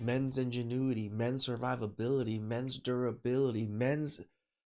men's ingenuity, men's survivability, men's durability, men's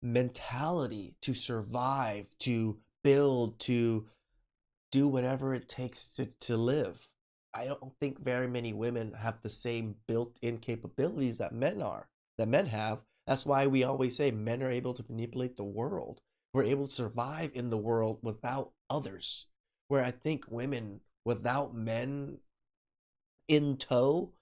mentality to survive, to build, to do whatever it takes to live. I don't think very many women have the same built-in capabilities that men have. That's why we always say men are able to manipulate the world. We're able to survive in the world without others. Where I think women, without men in tow,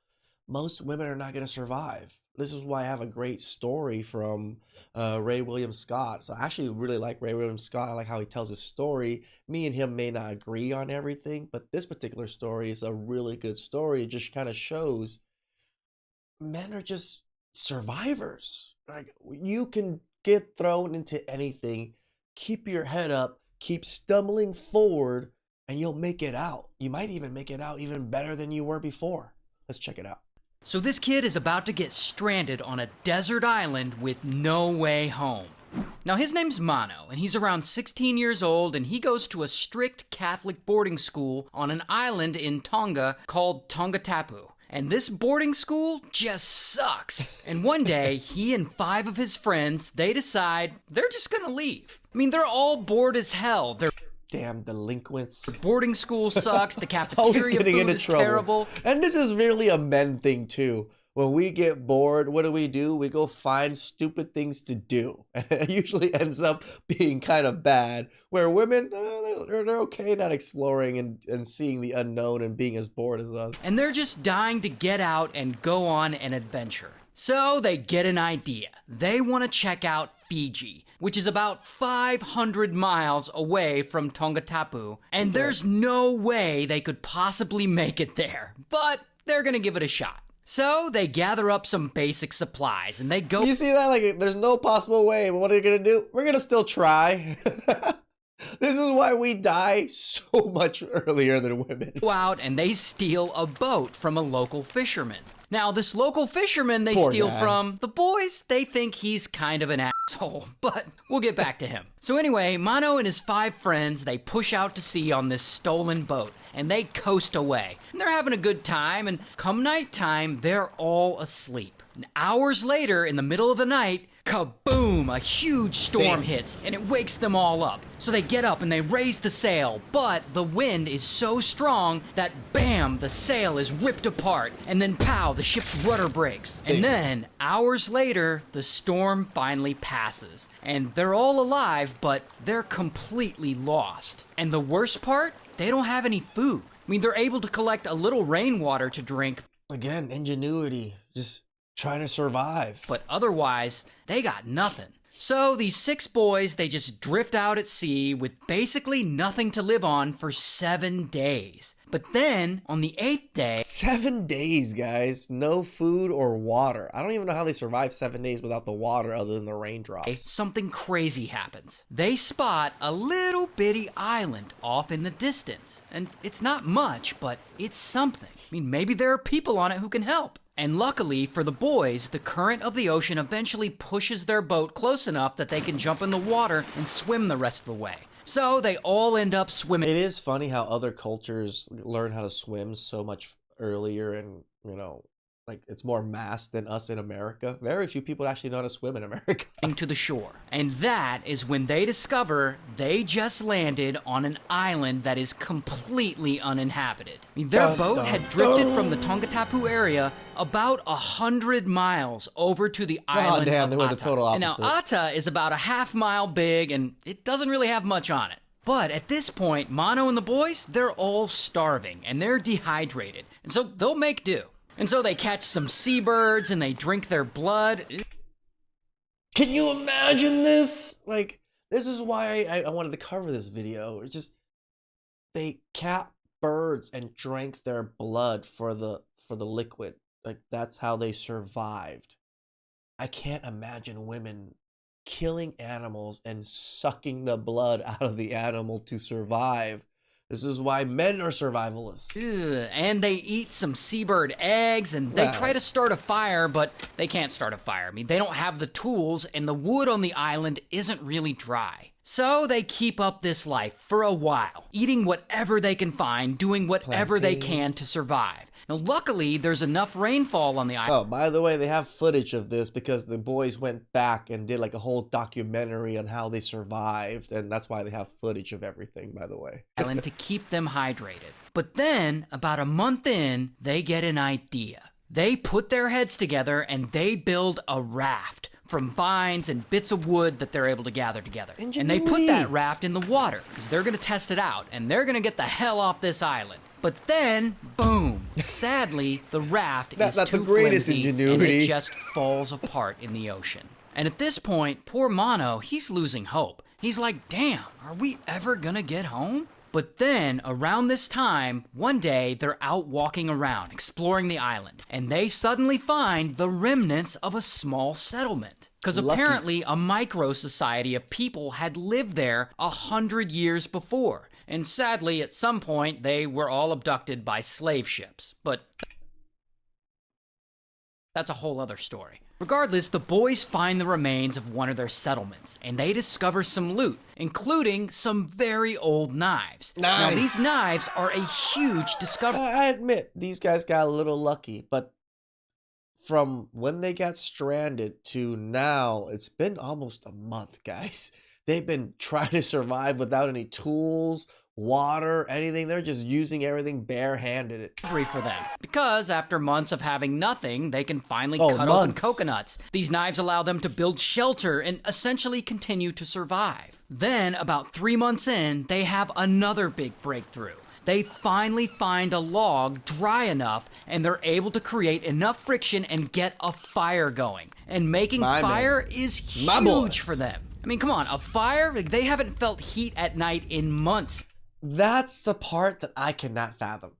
most women are not going to survive. This is why I have a great story from Ray William Scott. So I actually really like Ray William Scott. I like how he tells his story. Me and him may not agree on everything, but this particular story is a really good story. It just kind of shows men are just survivors. Like, you can get thrown into anything, keep your head up, keep stumbling forward, and you'll make it out. You might even make it out even better than you were before. Let's check it out. So this kid is about to get stranded on a desert island with no way home. Now his name's Mano, and he's around 16 years old, and he goes to a strict Catholic boarding school on an island in Tonga called Tongatapu. And this boarding school just sucks. And one day, he and 5 of his friends, they decide they're just gonna leave. I mean, they're all bored as hell. They're damn delinquents. Boarding school sucks. The cafeteria food is terrible. And this is really a men thing too. When we get bored, what do? We go find stupid things to do. And it usually ends up being kind of bad. Where women, they're okay not exploring and seeing the unknown and being as bored as us. And they're just dying to get out and go on an adventure. So they get an idea. They want to check out Fiji, which is about 500 miles away from Tongatapu. And there's no way they could possibly make it there. But they're going to give it a shot. So they gather up some basic supplies and they go. You see that? Like, there's no possible way, but what are you gonna do? We're gonna still try. This is why we die so much earlier than women. Go out and they steal a boat from a local fisherman. Now, this local fisherman they Poor steal guy. from, the boys, they think he's kind of an asshole, but we'll get back to him. So anyway, Mano and his 5 friends, they push out to sea on this stolen boat, and they coast away. And they're having a good time, and come nighttime, they're all asleep. And hours later, in the middle of the night, kaboom! A huge storm hits, and it wakes them all up. So they get up and they raise the sail, but the wind is so strong that bam, the sail is ripped apart, and then pow, the ship's rudder breaks. And then, hours later, the storm finally passes. And they're all alive, but they're completely lost. And the worst part? They don't have any food. I mean, they're able to collect a little rainwater to drink. Again, ingenuity. Just trying to survive. But otherwise, they got nothing. So these 6 boys, they just drift out at sea with basically nothing to live on for 7 days. But then, on the 8th day... 7 days, guys. No food or water. I don't even know how they survive 7 days without the water other than the raindrops. Something crazy happens. They spot a little bitty island off in the distance. And it's not much, but it's something. I mean, maybe there are people on it who can help. And luckily for the boys, the current of the ocean eventually pushes their boat close enough that they can jump in the water and swim the rest of the way. So they all end up swimming. It is funny how other cultures learn how to swim so much earlier and, you know, like it's more mass than us in America. Very few people actually know how to swim in America. To the shore. And that is when they discover they just landed on an island that is completely uninhabited. I mean, their boat had drifted from the Tongatapu area about 100 miles over to the island of they were the Ata. total And now opposite. Ata is about a half mile big and it doesn't really have much on it. But at this point, Mano and the boys, they're all starving and they're dehydrated. And so they'll make do. And so they catch some seabirds and they drink their blood. Can you imagine this? Like, this is why I wanted to cover this video. It's just, they capped birds and drank their blood for the liquid. Like, that's how they survived. I can't imagine women killing animals and sucking the blood out of the animal to survive. This is why men are survivalists. Ugh, and they eat some seabird eggs, and they try to start a fire, but they can't start a fire. I mean, they don't have the tools, and the wood on the island isn't really dry. So they keep up this life for a while, eating whatever they can find, doing whatever they can to survive. Now, luckily, there's enough rainfall on the island. Oh, by the way, they have footage of this because the boys went back and did like a whole documentary on how they survived, and that's why they have footage of everything, by the way. Island to keep them hydrated. But then, about a month in, they get an idea. They put their heads together and they build a raft from vines and bits of wood that they're able to gather together. Ingenuity. And they put that raft in the water because they're going to test it out and they're going to get the hell off this island. But then, boom, sadly, the raft is too flimsy and it just falls apart in the ocean. And at this point, poor Mono, he's losing hope. He's like, damn, are we ever gonna get home? But then, around this time, one day, they're out walking around, exploring the island, and they suddenly find the remnants of a small settlement. Because apparently, a micro-society of people had lived there 100 years before. And sadly, at some point, they were all abducted by slave ships. But that's a whole other story. Regardless, the boys find the remains of one of their settlements, and they discover some loot, including some very old knives. Nice. Now, these knives are a huge discovery. I admit, these guys got a little lucky, but from when they got stranded to now, it's been almost a month, guys. They've been trying to survive without any tools, water, anything. They're just using everything barehanded. For them. Because after months of having nothing, they can finally cut open coconuts. These knives allow them to build shelter and essentially continue to survive. Then, about 3 months in, they have another big breakthrough. They finally find a log dry enough, and they're able to create enough friction and get a fire going. And making fire is huge for them. I mean, come on, a fire? They haven't felt heat at night in months. That's the part that I cannot fathom.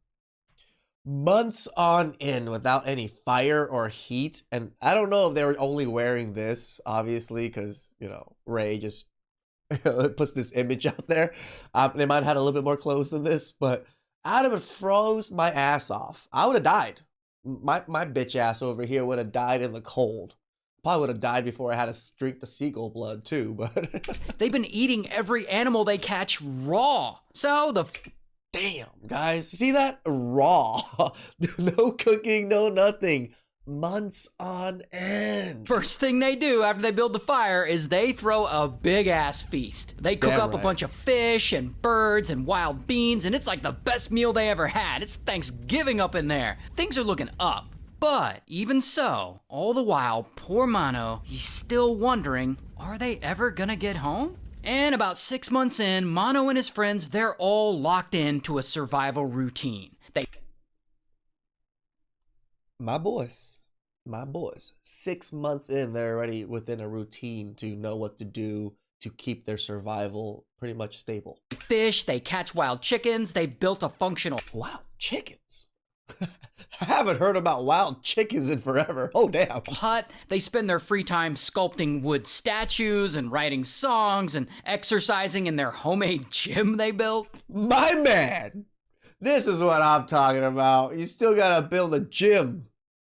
Months on end without any fire or heat. And I don't know if they were only wearing this, obviously, because, you know, Ray just puts this image out there. They might have had a little bit more clothes than this, but I'd have froze my ass off. I would have died. My bitch ass over here would have died in the cold. Probably would have died before I had to drink the seagull blood too, but they've been eating every animal they catch raw. So damn, guys, see that? Raw. No cooking, no nothing. Months on end. First thing they do after they build the fire is they throw a big ass feast. They cook up a bunch of fish and birds and wild beans, and it's like the best meal they ever had. It's Thanksgiving up in there. Things are looking up. But even so, all the while, poor Mono, he's still wondering, are they ever gonna get home? And about 6 months in, Mono and his friends, they're all locked into a survival routine. My boys, 6 months in, they're already within a routine to know what to do to keep their survival pretty much stable. Fish, they catch wild chickens, they built a functional... Wild chickens? I haven't heard about wild chickens in forever. Oh, damn. Hut. They spend their free time sculpting wood statues and writing songs and exercising in their homemade gym they built. My man, this is what I'm talking about. You still gotta build a gym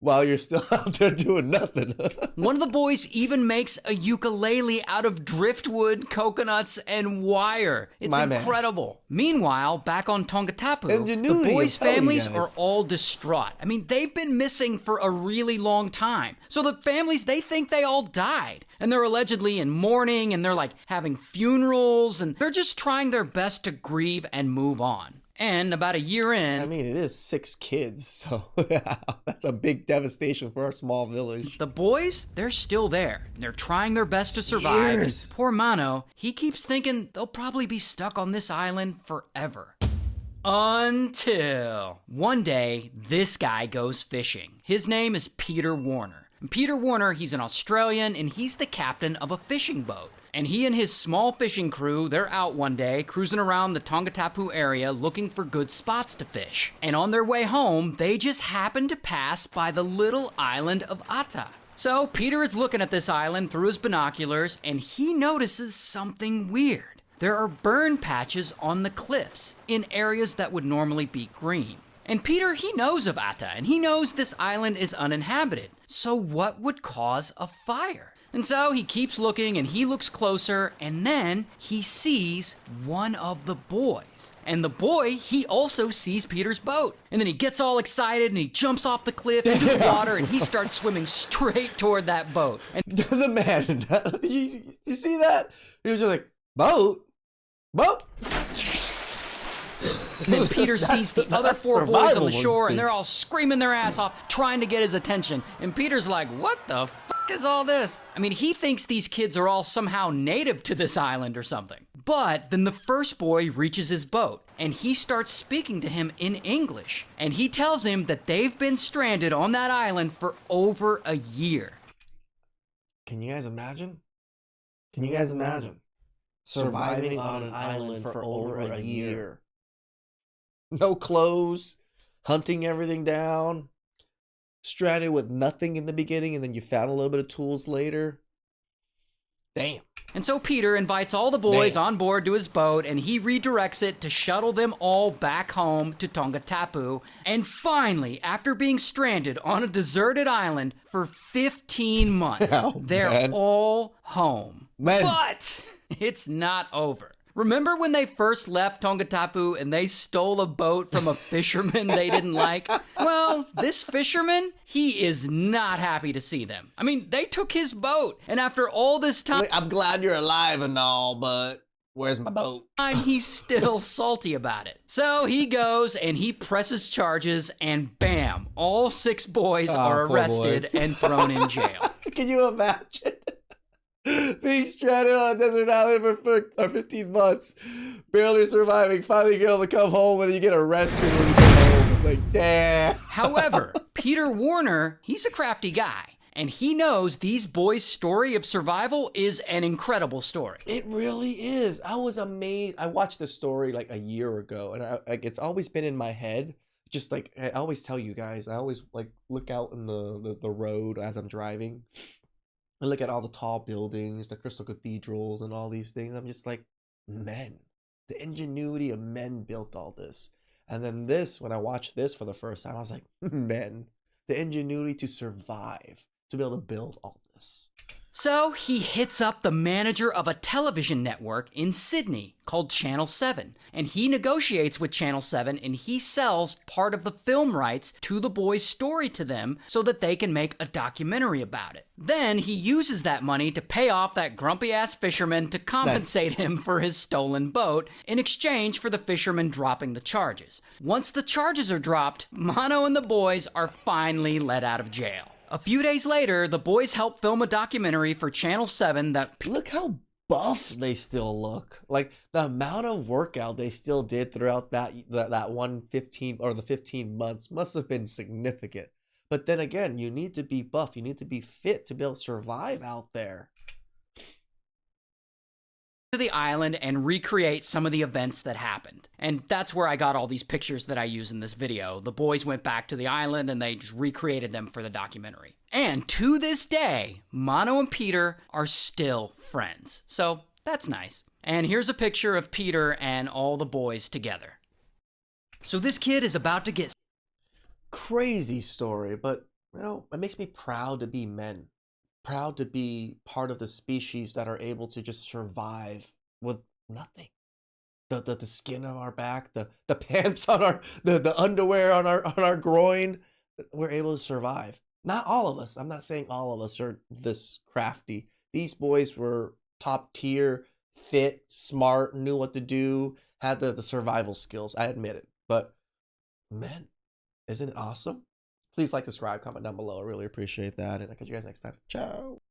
while you're still out there doing nothing. One of the boys even makes a ukulele out of driftwood, coconuts, and wire. It's incredible. Meanwhile, back on Tongatapu, the boys' families are all distraught. I mean, they've been missing for a really long time. So the families, they think they all died. And they're allegedly in mourning, and they're like having funerals, and they're just trying their best to grieve and move on. And about a year in... I mean, it is 6 kids, so yeah, that's a big devastation for a small village. The boys, they're still there. They're trying their best to survive. Years. Poor Mono, he keeps thinking they'll probably be stuck on this island forever. Until one day, this guy goes fishing. His name is Peter Warner. And Peter Warner, he's an Australian, and he's the captain of a fishing boat. And he and his small fishing crew, they're out one day, cruising around the Tongatapu area looking for good spots to fish. And on their way home, they just happen to pass by the little island of Ata. So Peter is looking at this island through his binoculars, and he notices something weird. There are burn patches on the cliffs in areas that would normally be green. And Peter, he knows of Ata, and he knows this island is uninhabited. So what would cause a fire? And so he keeps looking and he looks closer, and then he sees one of the boys. And the boy, he also sees Peter's boat. And then he gets all excited and he jumps off the cliff into the water and he starts swimming straight toward that boat. And The man, you see that? He was just like, boat? Boat? And then Peter sees the other four boys on the shore, and they're all screaming their ass off, trying to get his attention. And Peter's like, what the fuck is all this? I mean, he thinks these kids are all somehow native to this island or something. But then the first boy reaches his boat, and he starts speaking to him in English. And he tells him that they've been stranded on that island for over a year. Can you guys imagine? Can you guys imagine surviving on an island for over a year? No clothes, hunting everything down, stranded with nothing in the beginning, and then you found a little bit of tools later. Damn. And so Peter invites all the boys on board to his boat, and he redirects it to shuttle them all back home to Tongatapu. And finally, after being stranded on a deserted island for 15 months, they're all home. But it's not over. Remember when they first left Tongatapu and they stole a boat from a fisherman they didn't like? Well, this fisherman, he is not happy to see them. I mean, they took his boat, and after all this time... I'm glad you're alive and all, but where's my boat? He's still salty about it. So he goes and he presses charges, and bam, all 6 boys are arrested and thrown in jail. Can you imagine? Being stranded on a desert island for 15 months, barely surviving, finally get able to come home, and you get arrested when you get home. It's like, damn. However, Peter Warner, he's a crafty guy, and he knows these boys' story of survival is an incredible story. It really is. I was amazed. I watched this story like a year ago, and it's always been in my head. Just like I always tell you guys, I always like look out in the road as I'm driving. I look at all the tall buildings, the crystal cathedrals, and all these things. I'm just like, men. The ingenuity of men built all this. And then this, when I watched this for the first time, I was like, men. The ingenuity to survive, to be able to build all this. So he hits up the manager of a television network in Sydney called Channel 7, and he negotiates with Channel 7 and he sells part of the film rights to the boys' story to them so that they can make a documentary about it. Then he uses that money to pay off that grumpy-ass fisherman to compensate him for his stolen boat in exchange for the fisherman dropping the charges. Once the charges are dropped, Mono and the boys are finally let out of jail. A few days later, the boys help film a documentary for Channel 7 that... Look how buff they still look. Like, the amount of workout they still did throughout that 15 months must have been significant. But then again, you need to be buff. You need to be fit to be able to survive out there. To the island and recreate some of the events that happened. And that's where I got all these pictures that I use in this video. The boys went back to the island and they just recreated them for the documentary. And to this day, Mono and Peter are still friends. So that's nice. And here's a picture of Peter and all the boys together. So this kid is about to get... Crazy story, but you know, it makes me proud to be men. Proud to be part of the species that are able to just survive with nothing. The skin on our back, the pants on our the underwear on our groin, we're able to survive. Not all of us. I'm not saying all of us are this crafty. These boys were top tier, fit, smart, knew what to do, had the survival skills. I admit it. But men, isn't it awesome? Please like, subscribe, comment down below. I really appreciate that. And I'll catch you guys next time. Ciao.